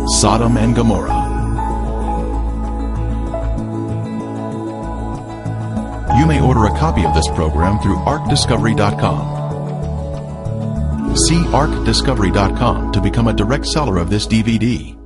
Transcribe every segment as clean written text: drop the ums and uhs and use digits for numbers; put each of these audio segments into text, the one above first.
Sodom and Gomorrah. You may order a copy of this program through arcdiscovery.com. See arcdiscovery.com to become a direct seller of this DVD.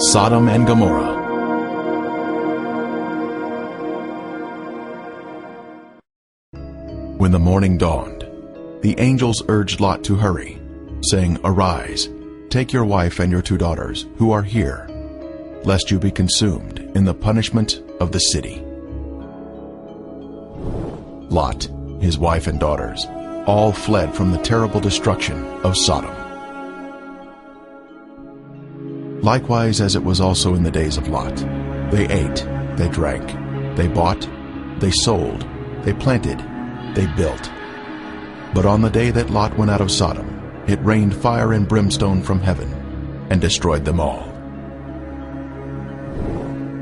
Sodom and Gomorrah. When the morning dawned, the angels urged Lot to hurry, saying, "Arise, take your wife and your 2 daughters, who are here, lest you be consumed in the punishment of the city." Lot, his wife and daughters, all fled from the terrible destruction of Sodom. Likewise as it was also in the days of Lot, they ate, they drank, they bought, they sold, they planted, they built. But on the day that Lot went out of Sodom, it rained fire and brimstone from heaven, and destroyed them all.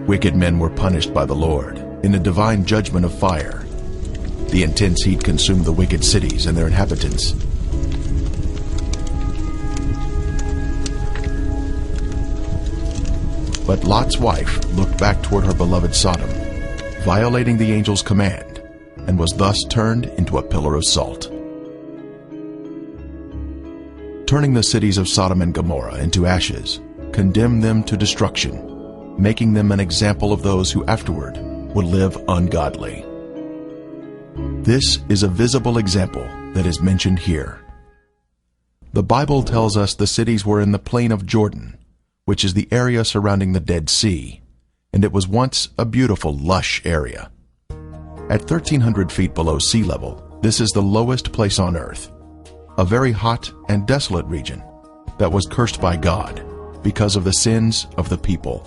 Wicked men were punished by the Lord in a divine judgment of fire. The intense heat consumed the wicked cities and their inhabitants. But Lot's wife looked back toward her beloved Sodom, violating the angel's command, and was thus turned into a pillar of salt. Turning the cities of Sodom and Gomorrah into ashes, condemned them to destruction, making them an example of those who afterward would live ungodly. This is a visible example that is mentioned here. The Bible tells us the cities were in the plain of Jordan, which is the area surrounding the Dead Sea, and it was once a beautiful, lush area. At 1,300 feet below sea level, this is the lowest place on earth, a very hot and desolate region that was cursed by God because of the sins of the people.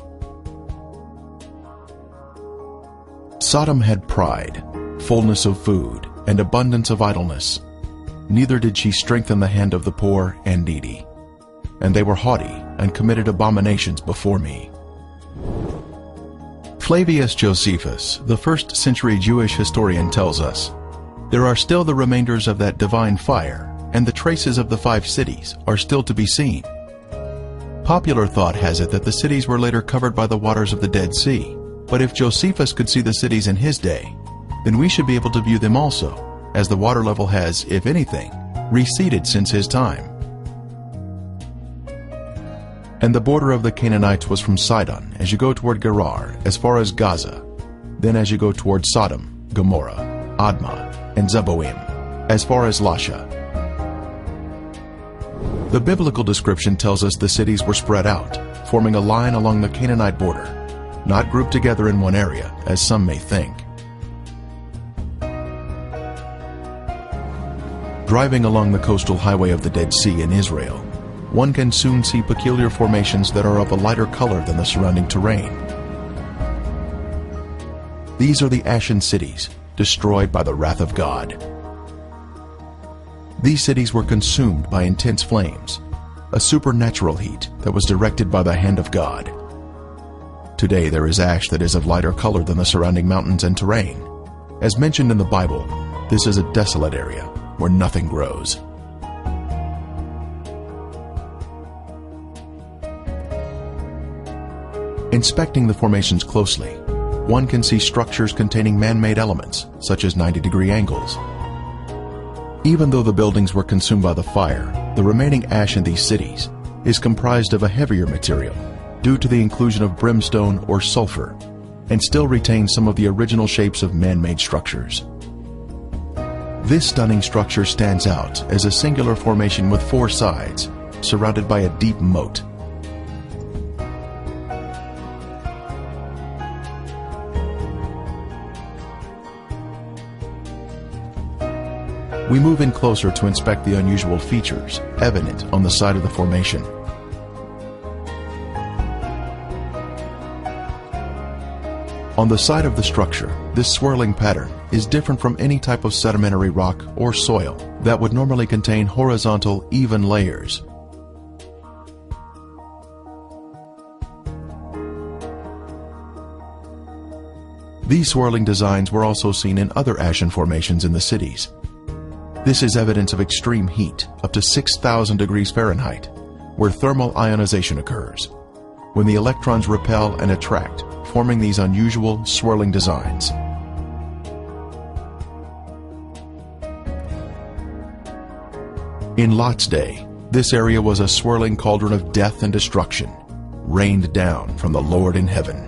Sodom had pride, fullness of food, and abundance of idleness. Neither did she strengthen the hand of the poor and needy. And they were haughty and committed abominations before me. Flavius Josephus, the first-century Jewish historian, tells us, "There are still the remainders of that divine fire, and the traces of the 5 cities are still to be seen." Popular thought has it that the cities were later covered by the waters of the Dead Sea, but if Josephus could see the cities in his day, then we should be able to view them also, as the water level has, if anything, receded since his time. And the border of the Canaanites was from Sidon, as you go toward Gerar, as far as Gaza. Then as you go toward Sodom, Gomorrah, Admah, and Zeboim, as far as Lasha. The biblical description tells us the cities were spread out, forming a line along the Canaanite border, not grouped together in one area, as some may think. Driving along the coastal highway of the Dead Sea in Israel, one can soon see peculiar formations that are of a lighter color than the surrounding terrain. These are the Ashen cities, destroyed by the wrath of God. These cities were consumed by intense flames, a supernatural heat that was directed by the hand of God. Today there is ash that is of lighter color than the surrounding mountains and terrain. As mentioned in the Bible, this is a desolate area where nothing grows. Inspecting the formations closely, one can see structures containing man-made elements, such as 90-degree angles. Even though the buildings were consumed by the fire, the remaining ash in these cities is comprised of a heavier material due to the inclusion of brimstone or sulfur, and still retains some of the original shapes of man-made structures. This stunning structure stands out as a singular formation with 4 sides, surrounded by a deep moat. We move in closer to inspect the unusual features evident on the side of the formation. On the side of the structure, this swirling pattern is different from any type of sedimentary rock or soil that would normally contain horizontal, even layers. These swirling designs were also seen in other ashen formations in the cities. This is evidence of extreme heat, up to 6,000 degrees Fahrenheit, where thermal ionization occurs, when the electrons repel and attract, forming these unusual swirling designs. In Lot's day, this area was a swirling cauldron of death and destruction, rained down from the Lord in heaven.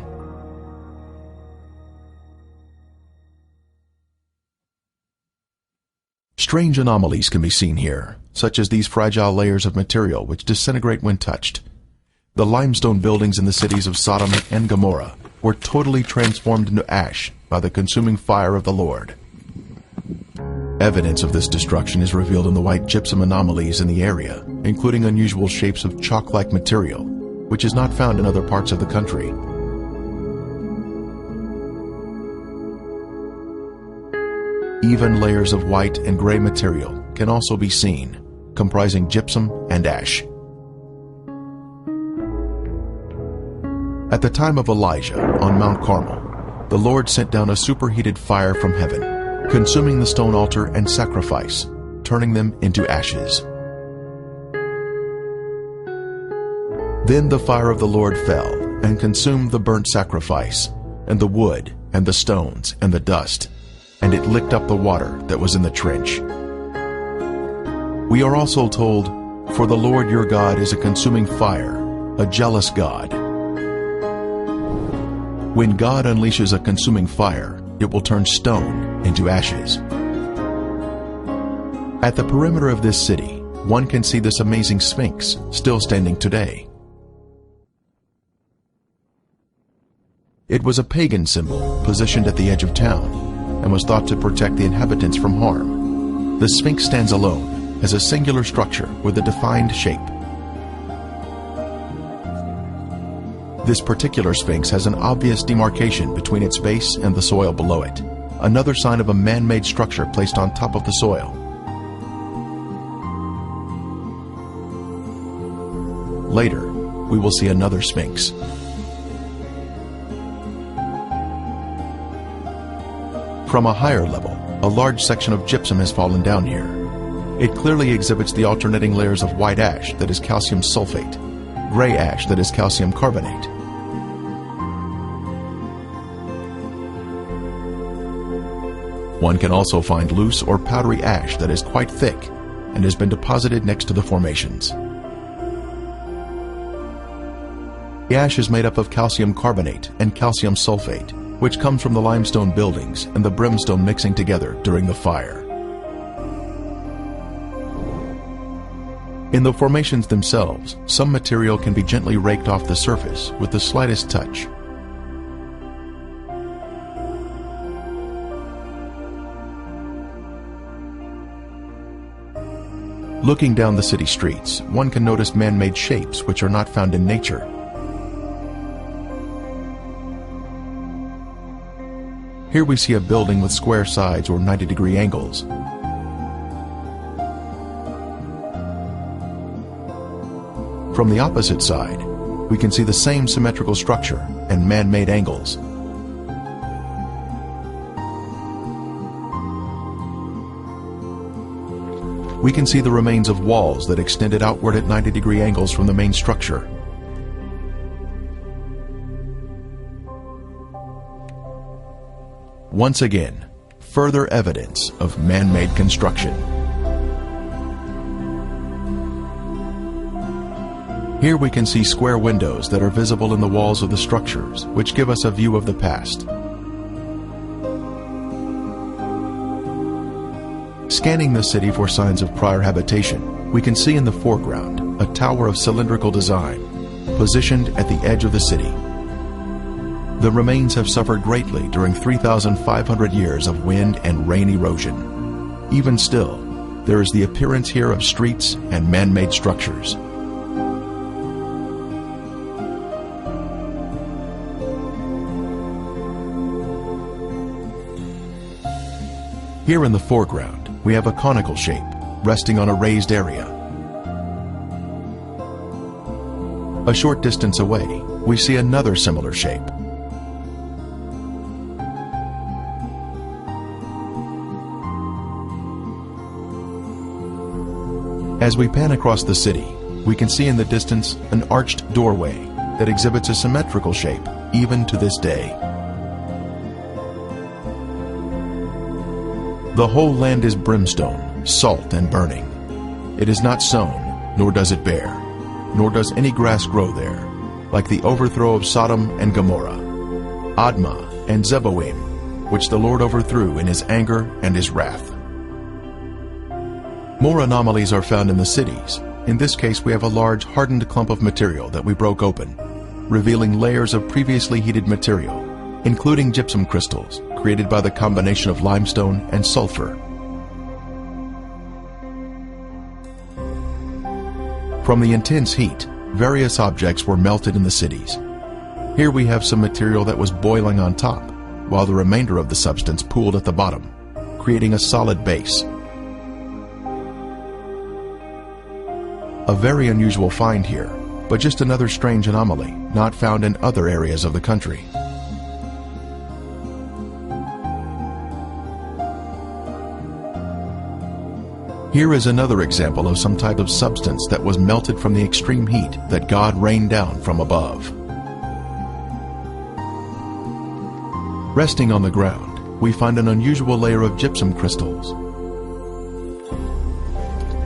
Strange anomalies can be seen here, such as these fragile layers of material which disintegrate when touched. The limestone buildings in the cities of Sodom and Gomorrah were totally transformed into ash by the consuming fire of the Lord. Evidence of this destruction is revealed in the white gypsum anomalies in the area, including unusual shapes of chalk-like material, which is not found in other parts of the country. Even layers of white and gray material can also be seen, comprising gypsum and ash. At the time of Elijah on Mount Carmel, the Lord sent down a superheated fire from heaven, consuming the stone altar and sacrifice, turning them into ashes. Then the fire of the Lord fell and consumed the burnt sacrifice, and the wood, and the stones, and the dust, and it licked up the water that was in the trench. We are also told, "For the Lord your God is a consuming fire, a jealous God." When God unleashes a consuming fire, it will turn stone into ashes. At the perimeter of this city, one can see this amazing Sphinx still standing today. It was a pagan symbol positioned at the edge of town, and was thought to protect the inhabitants from harm. The Sphinx stands alone as a singular structure with a defined shape. This particular Sphinx has an obvious demarcation between its base and the soil below it, another sign of a man-made structure placed on top of the soil. Later, we will see another Sphinx. From a higher level, a large section of gypsum has fallen down here. It clearly exhibits the alternating layers of white ash that is calcium sulfate, gray ash that is calcium carbonate. One can also find loose or powdery ash that is quite thick and has been deposited next to the formations. The ash is made up of calcium carbonate and calcium sulfate, which comes from the limestone buildings and the brimstone mixing together during the fire. In the formations themselves, some material can be gently raked off the surface with the slightest touch. Looking down the city streets, one can notice man-made shapes which are not found in nature. Here we see a building with square sides or 90-degree angles. From the opposite side, we can see the same symmetrical structure and man-made angles. We can see the remains of walls that extended outward at 90-degree angles from the main structure. Once again, further evidence of man-made construction. Here we can see square windows that are visible in the walls of the structures, which give us a view of the past. Scanning the city for signs of prior habitation, we can see in the foreground a tower of cylindrical design, positioned at the edge of the city. The remains have suffered greatly during 3,500 years of wind and rain erosion. Even still, there is the appearance here of streets and man-made structures. Here in the foreground, we have a conical shape, resting on a raised area. A short distance away, we see another similar shape. As we pan across the city, we can see in the distance an arched doorway that exhibits a symmetrical shape, even to this day. The whole land is brimstone, salt and burning. It is not sown, nor does it bear, nor does any grass grow there, like the overthrow of Sodom and Gomorrah, Admah and Zeboim, which the Lord overthrew in his anger and his wrath. More anomalies are found in the cities. In this case, we have a large hardened clump of material that we broke open, revealing layers of previously heated material, including gypsum crystals, created by the combination of limestone and sulfur. From the intense heat, various objects were melted in the cities. Here we have some material that was boiling on top, while the remainder of the substance pooled at the bottom, creating a solid base. A very unusual find here, but just another strange anomaly not found in other areas of the country. Here is another example of some type of substance that was melted from the extreme heat that God rained down from above. Resting on the ground, we find an unusual layer of gypsum crystals.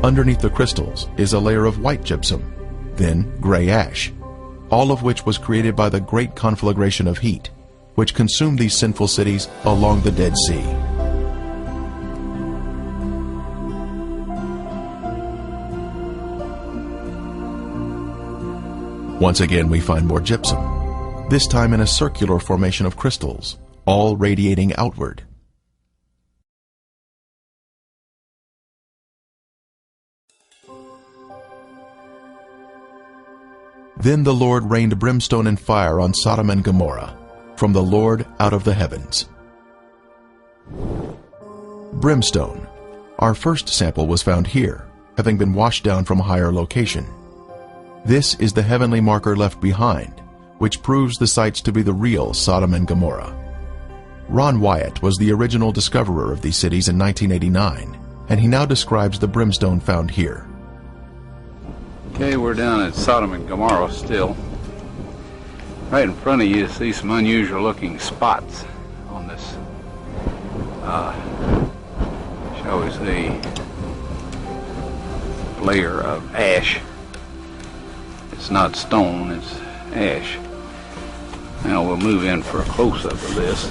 Underneath the crystals is a layer of white gypsum, then gray ash, all of which was created by the great conflagration of heat, which consumed these sinful cities along the Dead Sea. Once again, we find more gypsum, this time in a circular formation of crystals, all radiating outward. Then the Lord rained brimstone and fire on Sodom and Gomorrah, from the Lord out of the heavens. Brimstone. Our first sample was found here, having been washed down from a higher location. This is the heavenly marker left behind, which proves the sites to be the real Sodom and Gomorrah. Ron Wyatt was the original discoverer of these cities in 1989, and he now describes the brimstone found here. Okay, we're down at Sodom and Gomorrah still. Right in front of you see some unusual looking spots on this, shall we say, layer of ash. It's not stone, it's ash. Now we'll move in for a close-up of this.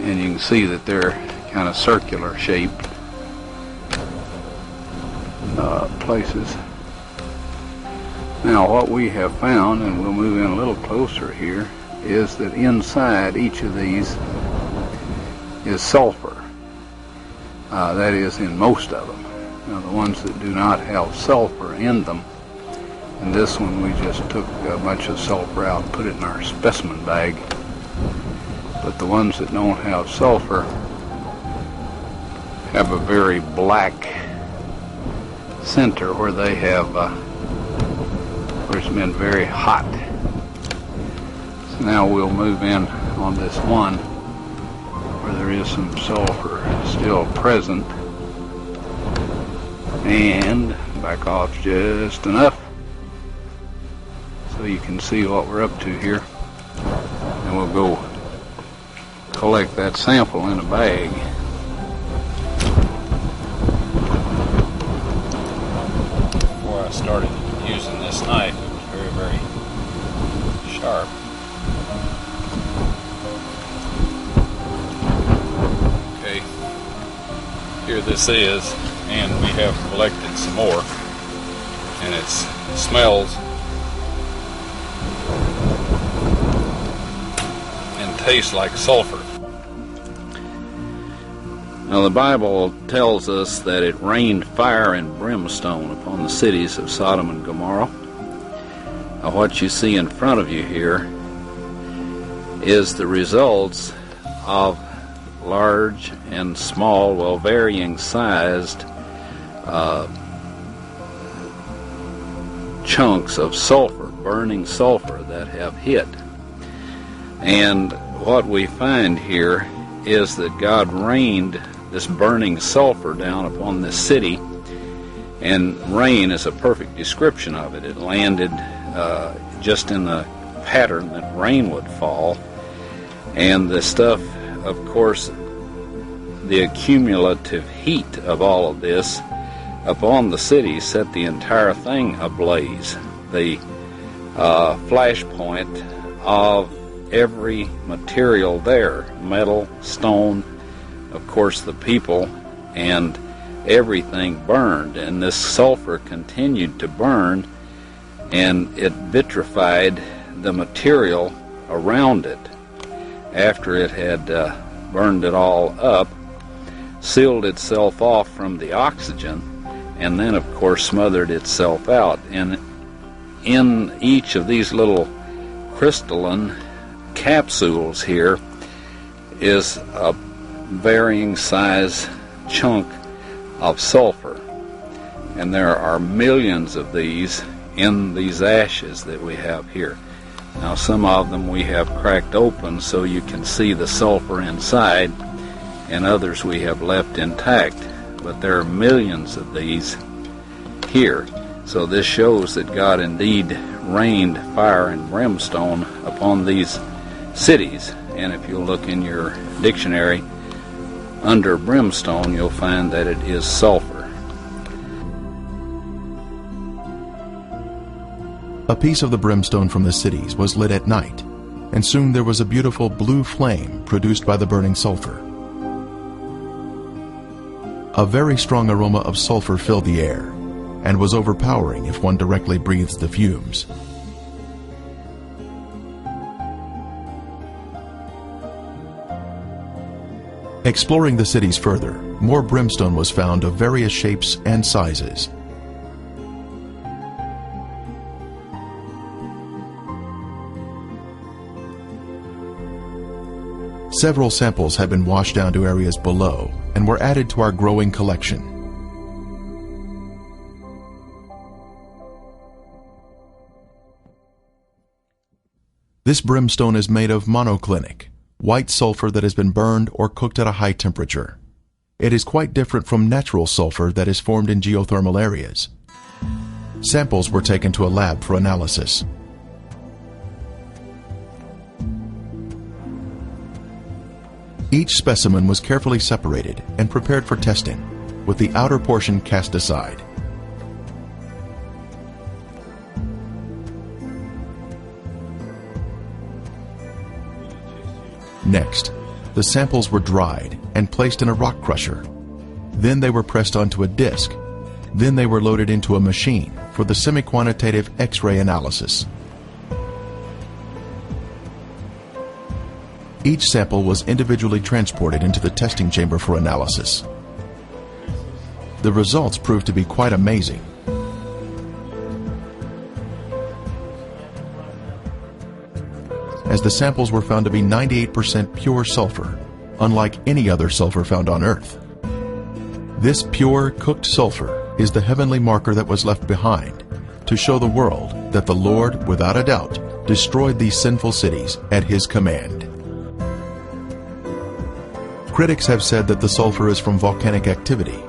And you can see that they're kind of circular shaped. places. Now what we have found, and we'll move in a little closer here, is that inside each of these is sulfur. That is, in most of them. Now the ones that do not have sulfur in them, and this one we just took a bunch of sulfur out and put it in our specimen bag. But the ones that don't have sulfur have a very black center where they have where it's been very hot. So now we'll move in on this one where there is some sulfur still present, and back off just enough so you can see what we're up to here, and we'll go collect that sample in a bag. Before I started using this knife, it was very, very sharp. Okay, here this is, and we have collected some more, and it smells and tastes like sulfur. Now the Bible tells us that it rained fire and brimstone upon the cities of Sodom and Gomorrah. Now what you see in front of you here is the results of large and small, well, varying sized chunks of sulfur, burning sulfur that have hit. And what we find here is that God rained this burning sulfur down upon this city, and rain is a perfect description of it. It landed just in the pattern that rain would fall, and the stuff, of course, the accumulative heat of all of this upon the city set the entire thing ablaze. The flashpoint of every material there, metal, stone, of course the people, and everything burned, and this sulfur continued to burn, and it vitrified the material around it after it had burned it all up, sealed itself off from the oxygen, and then of course smothered itself out. And in each of these little crystalline capsules here is a varying size chunk of sulfur, and there are millions of these in these ashes that we have here. Now some of them we have cracked open so you can see the sulfur inside, and others we have left intact, but there are millions of these here. So this shows that God indeed rained fire and brimstone upon these cities. And if you look in your dictionary, under brimstone, you'll find that it is sulfur. A piece of the brimstone from the cities was lit at night, and soon there was a beautiful blue flame produced by the burning sulfur. A very strong aroma of sulfur filled the air, and was overpowering if one directly breathes the fumes. Exploring the cities further, more brimstone was found of various shapes and sizes. Several samples had been washed down to areas below and were added to our growing collection. This brimstone is made of monoclinic, white sulfur that has been burned or cooked at a high temperature. It is quite different from natural sulfur that is formed in geothermal areas. Samples were taken to a lab for analysis. Each specimen was carefully separated and prepared for testing, with the outer portion cast aside. Next, the samples were dried and placed in a rock crusher. Then they were pressed onto a disc, Then they were loaded into a machine for the semi-quantitative X-ray analysis. Each sample was individually transported into the testing chamber for analysis. The results proved to be quite amazing. As the samples were found to be 98% pure sulfur, unlike any other sulfur found on Earth. This pure, cooked sulfur is the heavenly marker that was left behind to show the world that the Lord, without a doubt, destroyed these sinful cities at His command. Critics have said that the sulfur is from volcanic activity,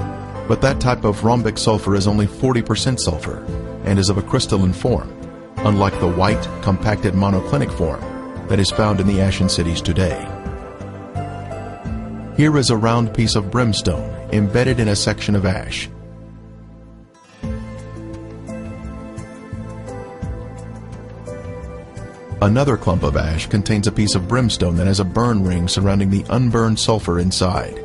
but that type of rhombic sulfur is only 40% sulfur and is of a crystalline form, unlike the white, compacted monoclinic form that is found in the ashen cities today. Here is a round piece of brimstone embedded in a section of ash. Another clump of ash contains a piece of brimstone that has a burn ring surrounding the unburned sulfur inside.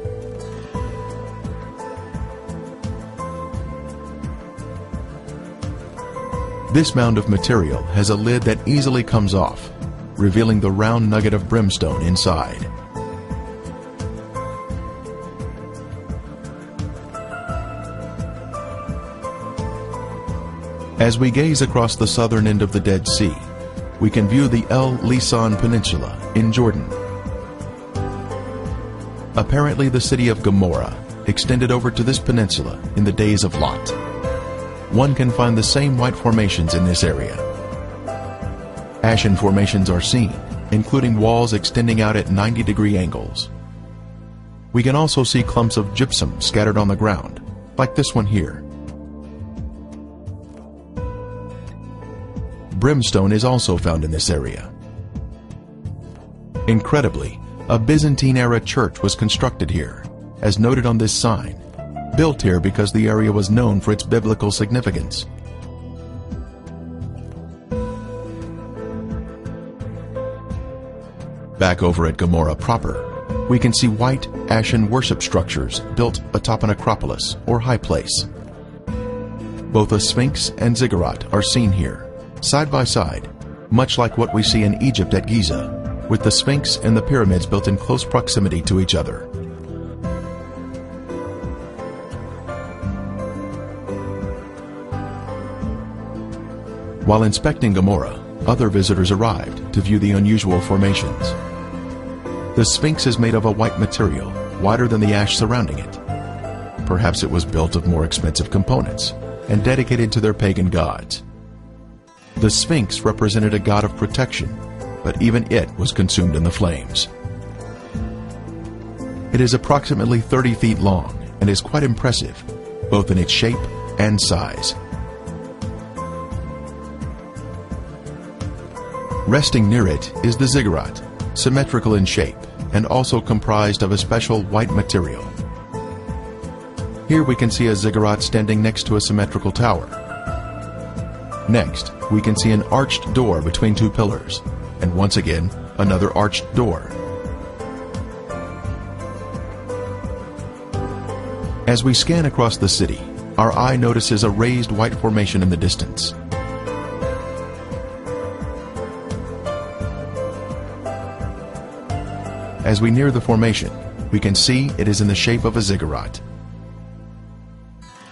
This mound of material has a lid that easily comes off, revealing the round nugget of brimstone inside. As we gaze across the southern end of the Dead Sea, we can view the El Lisan Peninsula in Jordan. Apparently the city of Gomorrah extended over to this peninsula in the days of Lot. One can find the same white formations in this area. Ashen formations are seen, including walls extending out at 90-degree angles. We can also see clumps of gypsum scattered on the ground, like this one here. Brimstone is also found in this area. Incredibly, a Byzantine-era church was constructed here, as noted on this sign, built here because the area was known for its biblical significance. Back over at Gomorrah proper, we can see white, ashen worship structures built atop an acropolis or high place. Both a sphinx and ziggurat are seen here, side by side, much like what we see in Egypt at Giza, with the sphinx and the pyramids built in close proximity to each other. While inspecting Gomorrah, other visitors arrived to view the unusual formations. The sphinx is made of a white material, whiter than the ash surrounding it. Perhaps it was built of more expensive components and dedicated to their pagan gods. The sphinx represented a god of protection, but even it was consumed in the flames. It is approximately 30 feet long and is quite impressive, both in its shape and size. Resting near it is the ziggurat, symmetrical in shape and also comprised of a special white material. Here we can see a ziggurat standing next to a symmetrical tower. Next, we can see an arched door between two pillars, and once again, another arched door. As we scan across the city, our eye notices a raised white formation in the distance. As we near the formation, we can see it is in the shape of a ziggurat.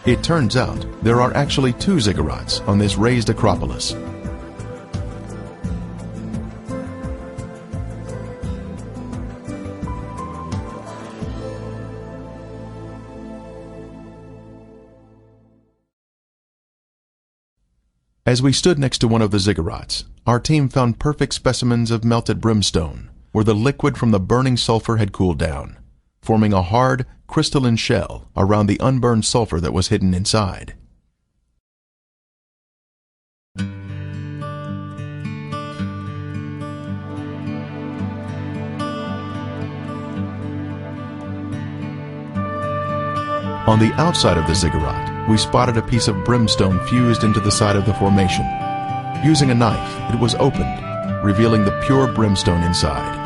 It turns out there are actually two ziggurats on this raised acropolis. As we stood next to one of the ziggurats, our team found perfect specimens of melted brimstone, where the liquid from the burning sulfur had cooled down, forming a hard, crystalline shell around the unburned sulfur that was hidden inside. On the outside of the ziggurat, we spotted a piece of brimstone fused into the side of the formation. Using a knife, it was opened, revealing the pure brimstone inside.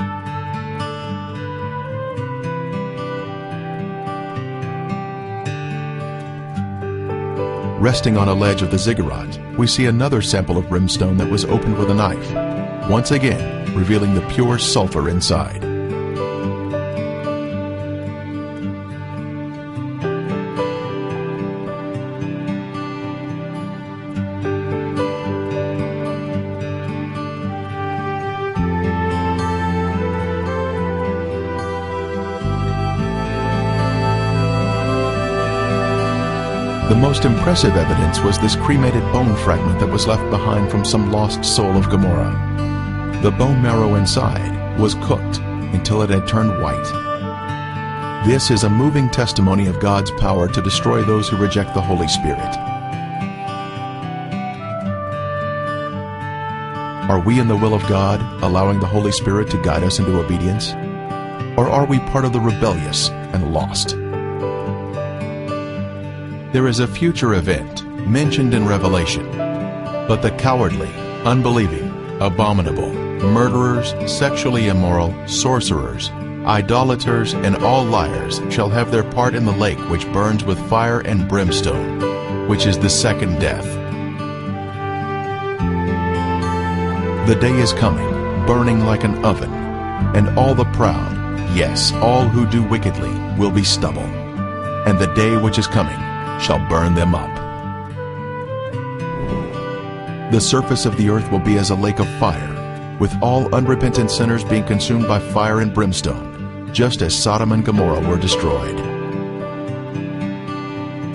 Resting on a ledge of the ziggurat, we see another sample of brimstone that was opened with a knife, once again revealing the pure sulfur inside. The most impressive evidence was this cremated bone fragment that was left behind from some lost soul of Gomorrah. The bone marrow inside was cooked until it had turned white. This is a moving testimony of God's power to destroy those who reject the Holy Spirit. Are we in the will of God, allowing the Holy Spirit to guide us into obedience? Or are we part of the rebellious and lost? There is a future event mentioned in Revelation, but the cowardly, unbelieving, abominable, murderers, sexually immoral, sorcerers, idolaters, and all liars shall have their part in the lake which burns with fire and brimstone, which is the second death. The day is coming, burning like an oven, and all the proud, yes, all who do wickedly, will be stubble. And the day which is coming shall burn them up. The surface of the earth will be as a lake of fire, with all unrepentant sinners being consumed by fire and brimstone, just as Sodom and Gomorrah were destroyed.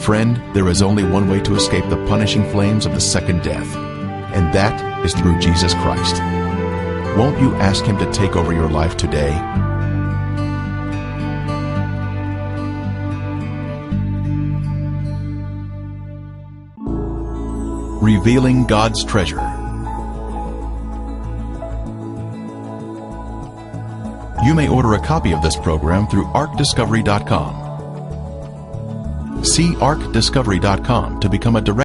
Friend, there is only one way to escape the punishing flames of the second death, and that is through Jesus Christ. Won't you ask Him to take over your life today? Revealing God's treasure. You may order a copy of this program through arkdiscovery.com. See arkdiscovery.com to become a direct